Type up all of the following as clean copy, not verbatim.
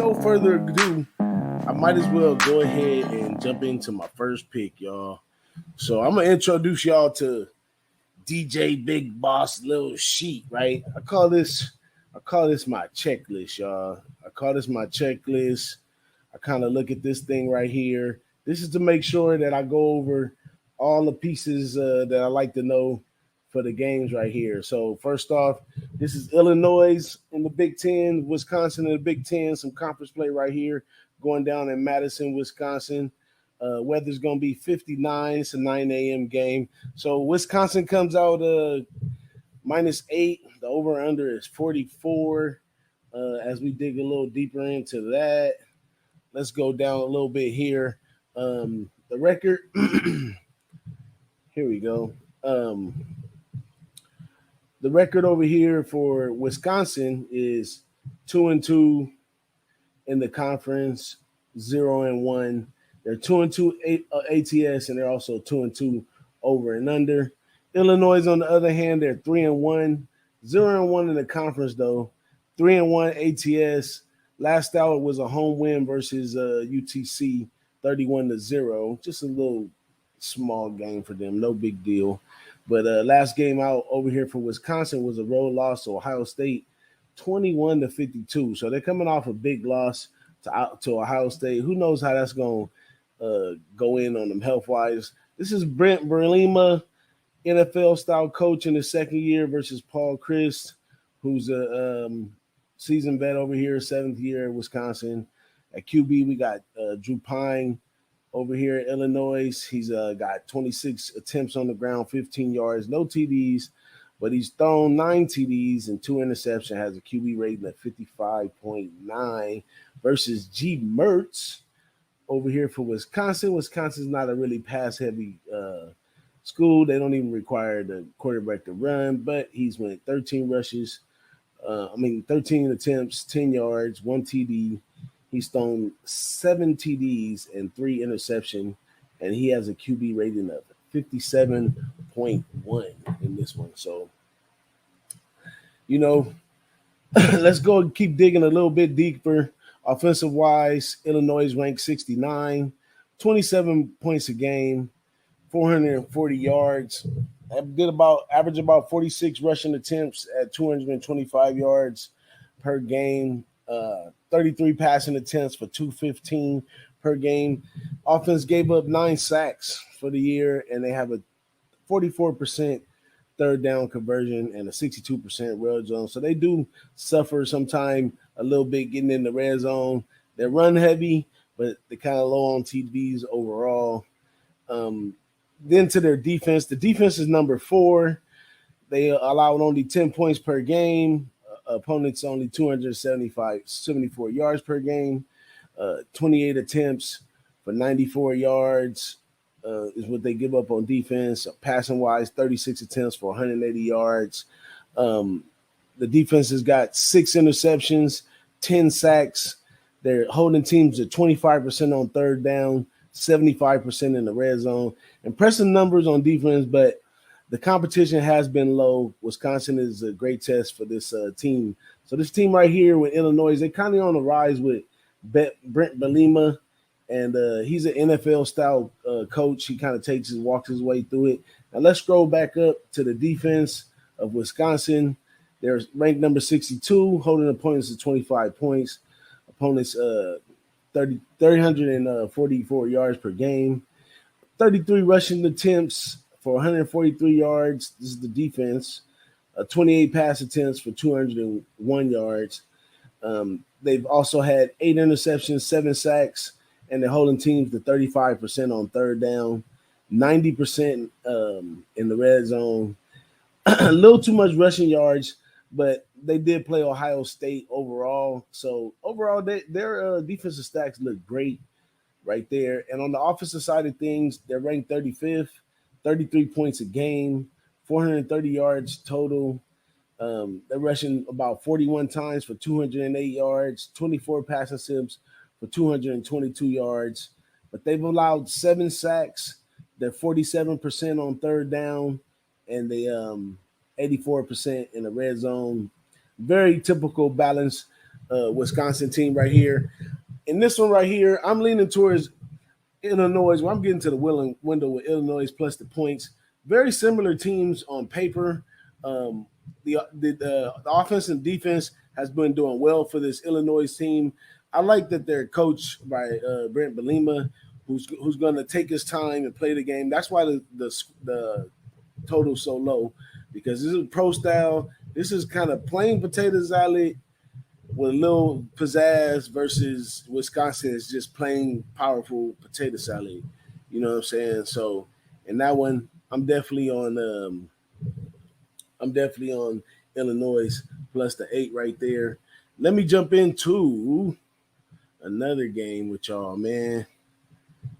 no further ado, I might as well go ahead and jump into my first pick, y'all. So I'm gonna introduce y'all to DJ Big Boss Little Sheet, right? I call this my checklist, y'all. I call this my checklist. I kind of look at this thing right here. This is to make sure that I go over all the pieces that I like to know for the games right here. So first off, this is Illinois in the Big Ten, Wisconsin in the Big Ten, some conference play right here going down in Madison, Wisconsin. Weather's going to be 59. It's a 9 a.m. game. So Wisconsin comes out -8. The over-under is 44. As we dig a little deeper into that, let's go down a little bit here. The record, here we go. The record over here for Wisconsin is 2-2 in the conference, 0-1. They're 2-2 ATS, and they're also 2-2 over and under. Illinois, on the other hand, they're 3-1, 0-1 in the conference though, 3-1 ATS. Last out was a home win versus UTC, 31-0. Just a little small game for them, no big deal. But last game out over here for Wisconsin was a road loss to Ohio State, 21-52. So they're coming off a big loss to Ohio State. Who knows how that's going to go in on them health-wise. This is Brent Berlima, NFL-style coach in his second year versus Paul Chryst, who's a seasoned vet over here, seventh year at Wisconsin. At QB, we got Drew Pine over here at Illinois. He's got 26 attempts on the ground, 15 yards, no TDs, but he's thrown 9 TDs and 2 interceptions, has a QB rating of 55.9 versus G. Mertz over here for Wisconsin. Wisconsin's not a really pass-heavy school. They don't even require the quarterback to run, but he's went 13 rushes. 13 attempts, 10 yards, 1 TD. He's thrown 7 TDs and 3 interceptions, and he has a QB rating of 57.1 in this one. So, let's go and keep digging a little bit deeper. Offensive-wise, Illinois ranked 69, 27 points a game, 440 yards. Average about 46 rushing attempts at 225 yards per game. 33 passing attempts for 215 per game. Offense gave up 9 sacks for the year, and they have a 44% third down conversion and a 62% red zone. So they do suffer sometime a little bit getting in the red zone. They run heavy, but they're kind of low on TDs overall. Then to their defense, the defense is number 4. They allowed only 10 points per game. Opponents only 74 yards per game. 28 attempts for 94 yards is what they give up on defense. Passing-wise, 36 attempts for 180 yards. The defense has got 6 interceptions, 10 sacks. They're holding teams at 25% on third down, 75% in the red zone. Impressive numbers on defense, but the competition has been low. Wisconsin is a great test for this team. So this team right here with Illinois, they kind of on the rise with Brent Belima, and he's an NFL-style coach. He kind of walks his way through it. Now let's scroll back up to the defense of Wisconsin. They're ranked number 62, holding opponents to 25 points. Opponents 344 yards per game. 33 rushing attempts for 143 yards. This is the defense. 28 pass attempts for 201 yards. They've also had 8 interceptions, 7 sacks, and they're holding teams to 35% on third down, 90% in the red zone. A little too much rushing yards, but they did play Ohio State overall. So overall, their defensive stacks look great right there. And on the offensive side of things, they're ranked 35th, 33 points a game, 430 yards total. They're rushing about 41 times for 208 yards, 24 passing attempts for 222 yards. But they've allowed 7 sacks. They're 47% on third down, and they 84% in the red zone. Very typical balance Wisconsin team right here. In this one right here, I'm leaning towards Illinois. Well, I'm getting to the window with Illinois plus the points. Very similar teams on paper. The offense and defense has been doing well for this Illinois team. I like that they're coached by Brent Belima, who's going to take his time and play the game. That's why the total's so low, because this is pro style. This is kind of plain potato salad with a little pizzazz versus Wisconsin is just plain powerful potato salad. You know what I'm saying? So in that one, I'm definitely on Illinois plus the 8 right there. Let me jump into another game with y'all, man.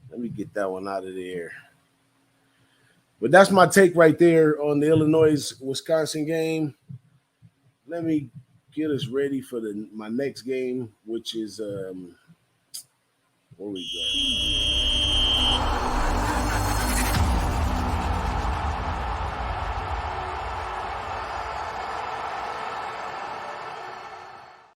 Let me get that one out of there. But that's my take right there on the Illinois-Wisconsin game. Let me get us ready for my next game, which is where we go.